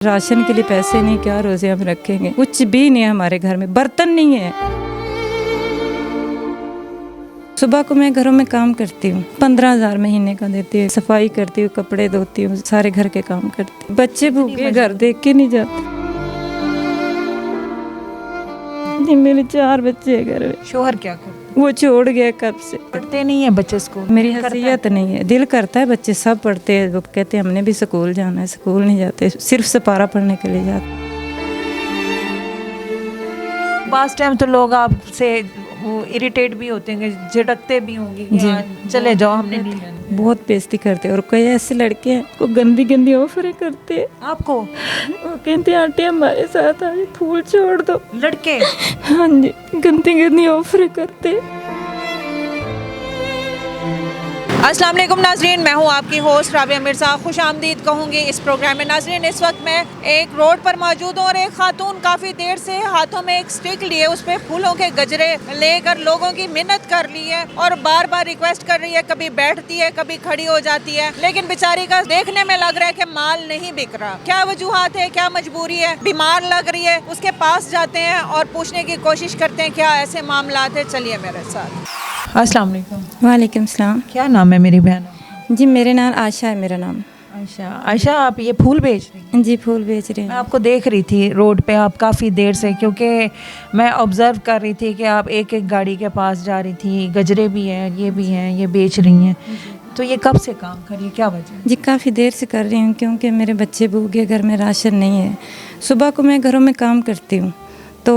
Ration के लिए पैसे नहीं, क्या रोजे हम रखेंगे। कुछ भी नहीं है हमारे घर में, बर्तन नहीं है। सुबह को मैं घरों में काम करती हूँ, 15,000 महीने का देती हूँ। सफाई करती हूँ, कपड़े धोती हूँ, सारे घर के काम करती हूँ। बच्चे भूखे घर देख के नहीं जाते। जी मेरे 4 बच्चे हैं घर में। शोहर क्या करते? वो छोड़ गया कब से। पढ़ते नहीं है बच्चे स्कूल? मेरी हैसियत नहीं है। दिल करता है, बच्चे सब पढ़ते हैं। वो कहते हैं हमने भी स्कूल जाना है, स्कूल नहीं जाते, सिर्फ सपारा पढ़ने के लिए जाते। बास टाइम तो लोग आपसे वो इरिटेट भी होते हैं, झिड़कते भी होंगे कि हाँ, चले जाओ, हमने नहीं लेना। बहुत बेइज्जती करते हैं। और कई ऐसे लड़के हैं वो गंदी गंदी ऑफरें करते हैं आपको। वो कहते हैं आंटी हमारे साथ आज फूल छोड़ दो। लड़के? हाँ जी, गंदी गंदी ऑफरें करते हैं। अस्सलाम वालेकुम नाजरीन, मैं हूं आपकी होस्ट राबिया मिर्ज़ा। खुश आमदीद कहूँगी इस प्रोग्राम में। नाजरीन, इस वक्त मैं एक रोड पर मौजूद हूँ और एक खातून काफ़ी देर से हाथों में एक स्टिक लिए उस पर फूलों के गजरे लेकर लोगों की मिन्नत कर ली है और बार बार रिक्वेस्ट कर रही है। कभी बैठती है, कभी खड़ी हो जाती है, लेकिन बेचारी का देखने में लग रहा है कि माल नहीं बिक रहा। क्या वजूहात है, क्या मजबूरी है, बीमार लग रही है, उसके पास जाते हैं और पूछने की कोशिश करते हैं क्या ऐसे मामलात है। चलिए मेरे साथ। अस्सलाम वालेकुम। वालेकुम सलाम। क्या नाम है मेरी बहन? जी मेरे नाम आशा है। मेरा नाम आयशा। आयशा, आप ये फूल बेच रही हैं? जी फूल बेच रही मैं हूँ। आपको देख रही थी रोड पे, आप काफ़ी देर से, क्योंकि मैं ऑब्ज़र्व कर रही थी कि आप एक एक गाड़ी के पास जा रही थी। गजरे भी हैं, ये भी हैं, ये बेच रही हैं। तो ये कब से काम कर रही है, क्या वजह? जी काफ़ी देर से कर रही हूँ क्योंकि मेरे बच्चे भूखे, घर में राशन नहीं है। सुबह को मैं घरों में काम करती हूँ तो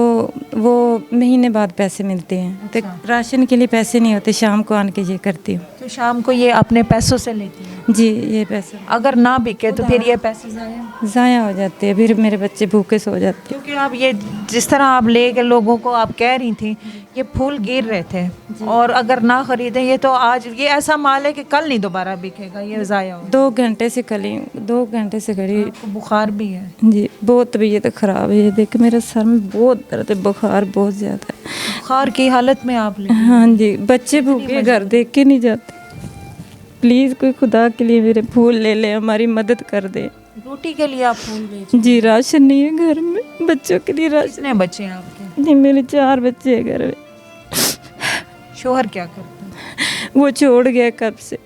वो महीने बाद पैसे मिलते हैं। तो राशन के लिए पैसे नहीं होते, शाम को आन के ये करती हूँ। तो शाम को ये अपने पैसों से लेती हैं? जी ये पैसे अगर ना बिके तो फिर ये पैसे ज़ाया हो जाते हैं, फिर मेरे बच्चे भूखे सो जाते हैं। क्योंकि आप ये जिस तरह आप ले के लोगों को आप कह रही थी, ये फूल गिर रहे थे और अगर ना खरीदें ये तो आज ये ऐसा माल है कि कल नहीं दोबारा बिकेगा, ये ज़ाया हो। 2 घंटे से खड़ी, 2 घंटे से खड़ी। बुखार भी है? जी बहुत तबीयत ख़राब है। ये देख मेरे सर में बहुत दर्द है, बुखार बहुत ज़्यादा है। बुखार की हालत में आप ले? हाँ जी, बच्चे भूखे घर देख के नहीं जाते। प्लीज़ कोई खुदा के लिए मेरे फूल ले ले, हमारी मदद कर दे। रोटी के लिए आप फूल बेच? जी राशन नहीं है घर में, बच्चों के लिए राशन। कितने बच्चे हैं आपके? जी मेरे 4 बच्चे हैं घर में। शोहर क्या करते हैं? वो छोड़ गया कब से,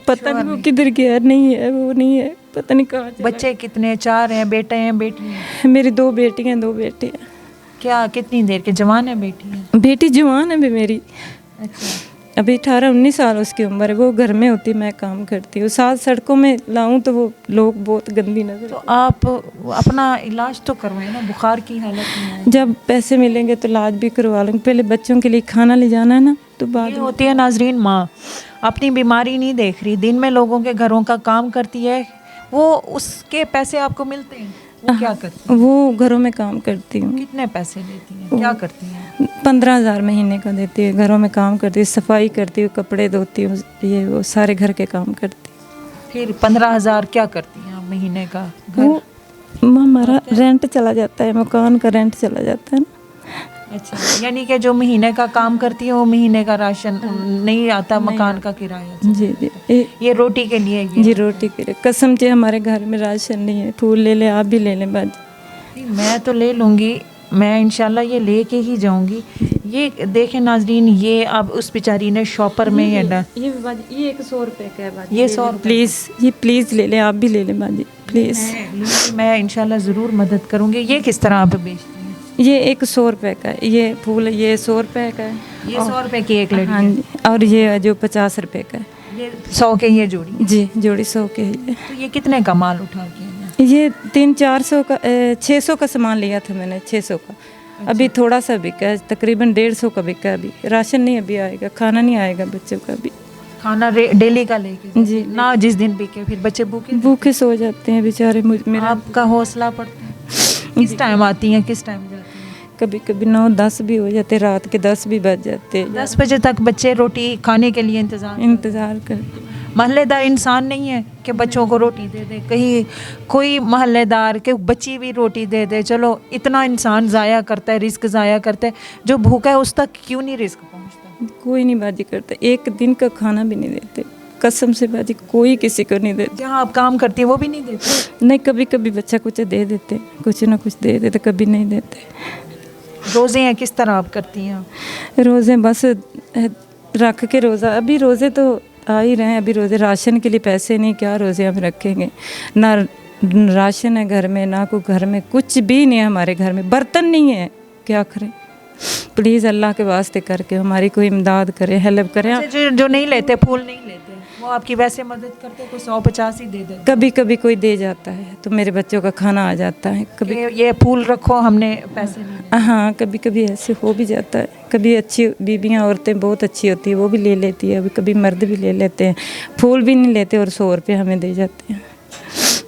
पता नहीं वो किधर गया। नहीं है, वो नहीं है, पता नहीं कहाँ चला। बच्चे कितने? 4 हैं? बेटे हैं, बेटी हैं? मेरी 2 बेटियाँ 2 बेटे हैं। क्या कितनी देर के? जवान है बेटी है? बेटी जवान है अभी मेरी, अच्छा। अभी 18-19 साल उसकी उम्र है। वो घर में होती, मैं काम करती हूँ। साथ सड़कों में लाऊं तो वो लोग बहुत गंदी नजर। तो आप अपना इलाज तो करवाएं ना, बुखार की हालत में है। जब पैसे मिलेंगे तो इलाज भी करवा लूँगी। पहले बच्चों के लिए खाना ले जाना है ना, तो बाद ये होती है नाजरीन माँ, अपनी बीमारी नहीं देख रही, दिन में लोगों के घरों का काम करती है, वो उसके पैसे आपको मिलते हैं। वो क्या करती है? वो घरों में काम करती हूँ। कितने पैसे लेती हैं, क्या करती हैं? 15,000 महीने का देती है। घरों में काम करती हूँ, सफाई करती हूँ, कपड़े धोती हूँ, ये वो सारे घर के काम करती हूँ। फिर 15,000 क्या करती हैं आप महीने का? वो हमारा रेंट चला जाता है, मकान का रेंट चला जाता है ना। अच्छा, यानी कि जो महीने का काम करती है वो महीने का राशन नहीं आता, मकान का किराया? जी जी ये रोटी के लिए? जी रोटी के लिए। कसम से हमारे घर में राशन नहीं है। फूल ले ले, आप भी ले लें बाजी। मैं तो ले लूँगी, मैं इंशाल्लाह ये लेके ही जाऊँगी। ये देखें नाजरीन, ये अब उस बेचारी ने शॉपर में ये ये 100 रुपये का है बाजी। ये 100 रुपये। प्लीज़ ये प्लीज़ ले लें, आप भी ले लें बाजी प्लीज़। मैं इंशाल्लाह ज़रूर मदद करूँगी। ये किस तरह आप बेचती हैं? ये एक 100 रुपये का है, ये फूल ये 100 रुपये का है। ये 100 रुपये की एक लड़ी? हाँ जी, और ये जो 50 रुपये का है। ये 100 के ये जोड़ी? जी जोड़ी 100 के है। तो ये कितने का माल उठा के? ये 300-400 का 600 का सामान लिया था मैंने, 600 का। अभी थोड़ा सा बिका है, तकरीबन 150 का बिका है। अभी राशन नहीं अभी आएगा, खाना नहीं आएगा बच्चों का भी। खाना डेली का लेके? जी ना जिस दिन बिके फिर बच्चे भूखे सो जाते हैं बेचारे। मेरा आपका हौसला पड़ता है? किस टाइम आती हैं, किस टाइम जाती हैं? कभी कभी 9-10 भी हो जाते, रात के 10 भी बज जाते। 10 बजे तक बच्चे रोटी खाने के लिए इंतज़ार करते। महल्लेदार इंसान नहीं है कि बच्चों को रोटी दे दे, कहीं कोई महल्लेदार के बच्ची भी रोटी दे दे। चलो इतना इंसान ज़ाया करता है, रिस्क ज़ाया करता है, जो भूखा है उस तक क्यों नहीं रिस्क पहुंचता? कोई नहीं बाजी करता, एक दिन का खाना भी नहीं देते। कसम से बाजी कोई किसी को नहीं देते। जहाँ आप काम करती हैं वो भी नहीं देते? नहीं, कभी कभी बच्चा कुछ दे देते, कुछ ना कुछ दे देते, कभी नहीं देते। रोज़े हैं किस तरह आप करती हैं? रोज़े बस रख के रोज़ा, अभी रोज़े तो आ ही रहे हैं, अभी रोज़े राशन के लिए पैसे नहीं, क्या रोज़े हम रखेंगे, ना राशन है घर में, ना कोई घर में कुछ भी नहीं है, हमारे घर में बर्तन नहीं है, क्या करें। प्लीज़ अल्लाह के वास्ते करके हमारी कोई इमदाद करे, हेल्प करें। जो नहीं लेते, फूल नहीं लेते, वो आपकी वैसे मदद करते, कोई 150 ही दे देते? कभी कभी कोई दे जाता है तो मेरे बच्चों का खाना आ जाता है। कभी ये फूल रखो, हमने पैसे नहीं। हाँ, कभी कभी ऐसे हो भी जाता है। कभी अच्छी बीबियाँ, औरतें बहुत अच्छी होती है, वो भी ले लेती है, कभी मर्द भी ले लेते हैं, फूल भी नहीं लेते और 100 रुपये हमें दे जाते हैं।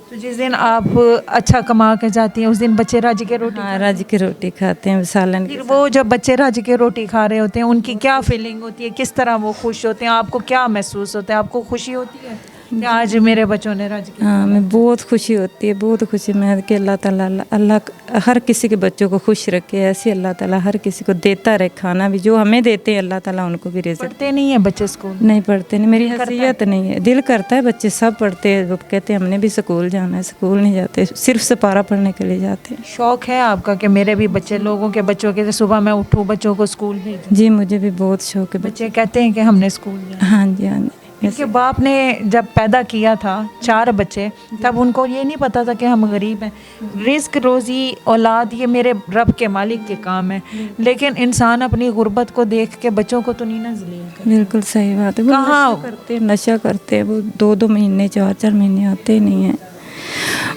तो जिस दिन आप अच्छा कमा के जाती हैं उस दिन बच्चे राजी के रोटी? हाँ, राजी की रोटी खाते हैं सालन के। फिर वो जब बच्चे राजी के रोटी खा रहे होते हैं उनकी क्या फीलिंग होती है, किस तरह वो खुश होते हैं, आपको क्या महसूस होता है? आपको खुशी होती है कि आज मेरे बच्चों ने राजी की? हाँ, मैं बहुत खुशी होती है, बहुत खुशी। मैं कि अल्लाह ताला अल्लाह हर किसी के बच्चों को खुश रखे, ऐसे अल्लाह ताला हर किसी को देता रहे। खाना भी जो हमें देते हैं अल्लाह ताला उनको भी रिज़्क़। पढ़ते नहीं है बच्चे स्कूल? नहीं पढ़ते, नहीं, मेरी हैसियत नहीं है। दिल करता है, बच्चे सब पढ़ते हैं, वो कहते हैं हमने भी स्कूल जाना है, स्कूल नहीं जाते, सिर्फ सिपारा पढ़ने के लिए जाते हैं। शौक़ है आपका कि मेरे भी बच्चे, लोगों के बच्चों के सुबह मैं उठूँ बच्चों को स्कूल भेजूँ? जी, मुझे भी बहुत शौक़ है। बच्चे कहते हैं कि हमने स्कूल जाना। हाँ जी, हाँ जी। इनके बाप ने जब पैदा किया था 4 बच्चे, तब उनको ये नहीं पता था कि हम गरीब हैं। रिस्क, रोज़ी, औलाद ये मेरे रब के मालिक के काम है, लेकिन इंसान अपनी गुर्बत को देख के बच्चों को तो नहीं ना ज़लील करे। बिल्कुल सही बात है। वो कहाँ नशा करते हैं, वो 2-2 महीने 4-4 महीने आते ही नहीं हैं,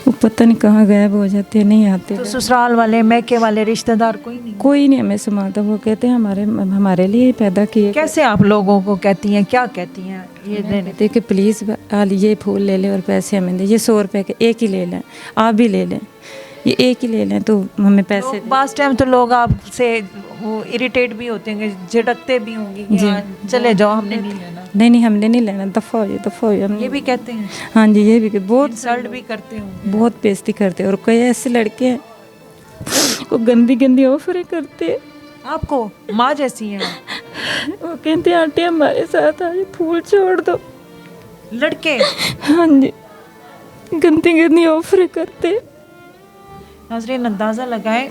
वो पता नहीं कहाँ गायब हो जाते हैं, नहीं आते। तो ससुराल वाले, मैके वाले, रिश्तेदार कोई नहीं हमें संभालता। वो कहते हैं हमारे लिए पैदा किए। कैसे आप लोगों को कहती हैं, क्या कहती हैं? ये कहते कि प्लीज़ ये फूल ले ले और पैसे हमें दे, ये 100 रुपये के एक ही ले लें, आप भी ले लें, ये एक ही ले लें तो हमें पैसे। पास टाइम तो लोग आपसे वो इरिटेट भी होते हैं, झटकते भी होंगे कि हाँ, चले जाओ, हमने नहीं लेना। नहीं, हमने नहीं लेना, दफ़ा हो हम ये भी कहते हैं? हाँ जी, ये भी बहुत इंसल्ट भी करते होंगे, बहुत बेइज्जती करते हैं। और कई ऐसे लड़के हैं वो गंदी ऑफरें करते हैं आपको, माँ जैसी हैं वो कहते हैं आंटी हमारे साथ आइए, फूल छोड़ दो। लड़के? हाँ जी, गंदी ऑफरें करते। नाज़रीन अंदाज़ा लगाएं,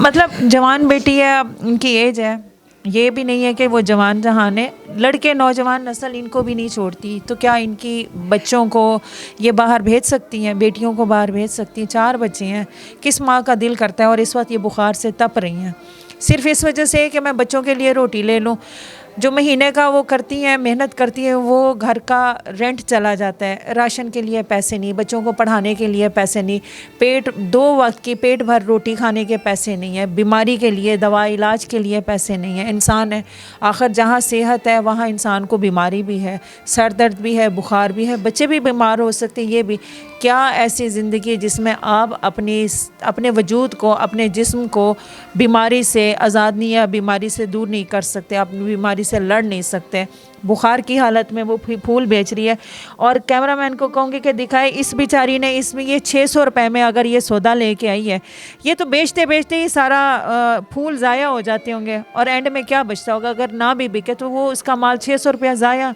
मतलब जवान बेटी है, उनकी एज है, ये भी नहीं है कि वो जवान जहान है। लड़के, नौजवान नस्ल इनको भी नहीं छोड़ती, तो क्या इनकी बच्चों को ये बाहर भेज सकती हैं, बेटियों को बाहर भेज सकती हैं? 4 बच्चे हैं, किस माँ का दिल करता है? और इस वक्त ये बुखार से तप रही हैं सिर्फ इस वजह से कि मैं बच्चों के लिए रोटी ले लूँ। जो महीने का वो करती हैं, मेहनत करती हैं, वो घर का रेंट चला जाता है, राशन के लिए पैसे नहीं, बच्चों को पढ़ाने के लिए पैसे नहीं, 2 वक्त की पेट भर रोटी खाने के पैसे नहीं है, बीमारी के लिए दवा इलाज के लिए पैसे नहीं है। इंसान है आखिर, जहाँ सेहत है वहाँ इंसान को बीमारी भी है, सर दर्द भी है, बुखार भी है, बच्चे भी बीमार हो सकते हैं। ये भी क्या ऐसी ज़िंदगी जिसमें आप अपने वजूद को, अपने जिस्म को बीमारी से आज़ाद नहीं, या बीमारी से दूर नहीं कर सकते, आप बीमारी से लड़ नहीं सकते। बुखार की हालत में वो फूल बेच रही है। और कैमरामैन को कहूँगी कि दिखाए, इस बेचारी ने इसमें ये 600 रुपये में अगर ये सौदा लेके आई है, ये तो बेचते बेचते ही सारा फूल ज़ाया हो जाते होंगे, और एंड में क्या बचता होगा? अगर ना भी बिके तो वो उसका माल 600 रुपया ज़ाया।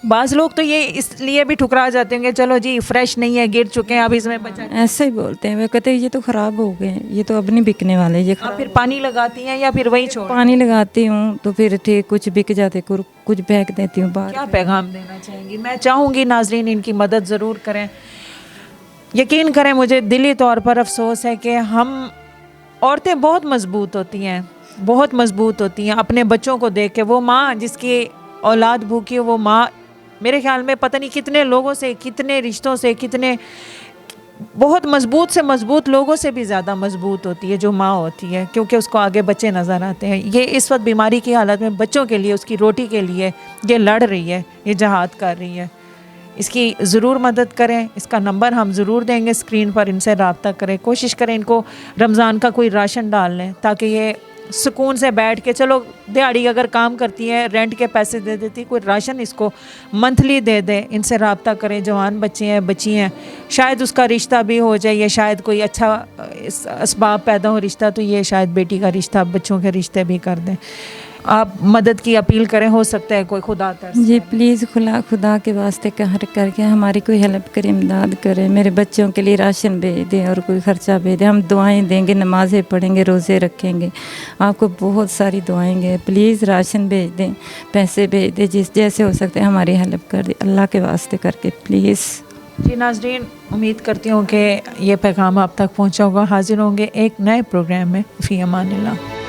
बाज़ लोग तो ये इसलिए भी ठुकरा जाते होंगे, चलो जी फ्रेश नहीं है, गिर चुके हैं, अब इसमें बचा। ऐसे ही बोलते हैं, वे कहते हैं ये तो ख़राब हो गए, ये तो अब नहीं बिकने वाले, ये आप फिर पानी लगाती हैं या फिर वही छोड़? पानी लगाती हूँ तो फिर ठीक कुछ बिक जाते, कुछ फेंक देती हूँ बाहर। क्या पैगाम देना चाहेंगी? मैं चाहूँगी नाजरीन इनकी मदद ज़रूर करें। यकीन करें, मुझे दिली तौर पर अफसोस है कि हम औरतें बहुत मजबूत होती हैं, बहुत मजबूत होती हैं अपने बच्चों को देख के। वो माँ जिसकी औलाद भूखी हो, वो माँ मेरे ख्याल में पता नहीं कितने लोगों से, कितने रिश्तों से, कितने बहुत मजबूत से मजबूत लोगों से भी ज़्यादा मजबूत होती है जो माँ होती है, क्योंकि उसको आगे बच्चे नज़र आते हैं। ये इस वक्त बीमारी की हालत में बच्चों के लिए, उसकी रोटी के लिए ये लड़ रही है, ये जहाद कर रही है। इसकी ज़रूर मदद करें। इसका नंबर हम ज़रूर देंगे स्क्रीन पर, इनसे रब्ता करें, कोशिश करें इनको रमज़ान का कोई राशन डाल लें, ताकि ये सुकून से बैठ के, चलो दिहाड़ी अगर काम करती है, रेंट के पैसे दे देती, कोई राशन इसको मंथली दे दे। इनसे रब्ता करें, जवान बच्चे हैं, बच्ची हैं, शायद उसका रिश्ता भी हो जाए, या शायद कोई अच्छा असबाब पैदा हो रिश्ता, तो ये शायद बेटी का रिश्ता, बच्चों के रिश्ते भी कर दें। आप मदद की अपील करें, हो सकता है कोई खुदा तरस जी प्लीज़ खुदा के वास्ते कहर करके हमारी कोई हेल्प करे, इमदाद करे, मेरे बच्चों के लिए राशन भेज दें और कोई ख़र्चा भेज दें। हम दुआएं देंगे, नमाज़ें पढ़ेंगे, रोज़े रखेंगे, आपको बहुत सारी दुआएं देंगे। प्लीज़ राशन भेज दें, पैसे भेज दें, जिस जैसे हो सकते हैं हमारी हेल्प कर दें, अल्लाह के वास्ते करके प्लीज़। जी नाज़रीन, उम्मीद करती हूँ कि ये पैगाम आप तक पहुँचा होगा। हाजिर होंगे एक नए प्रोग्राम में। फ़ी अमानिल्लाह।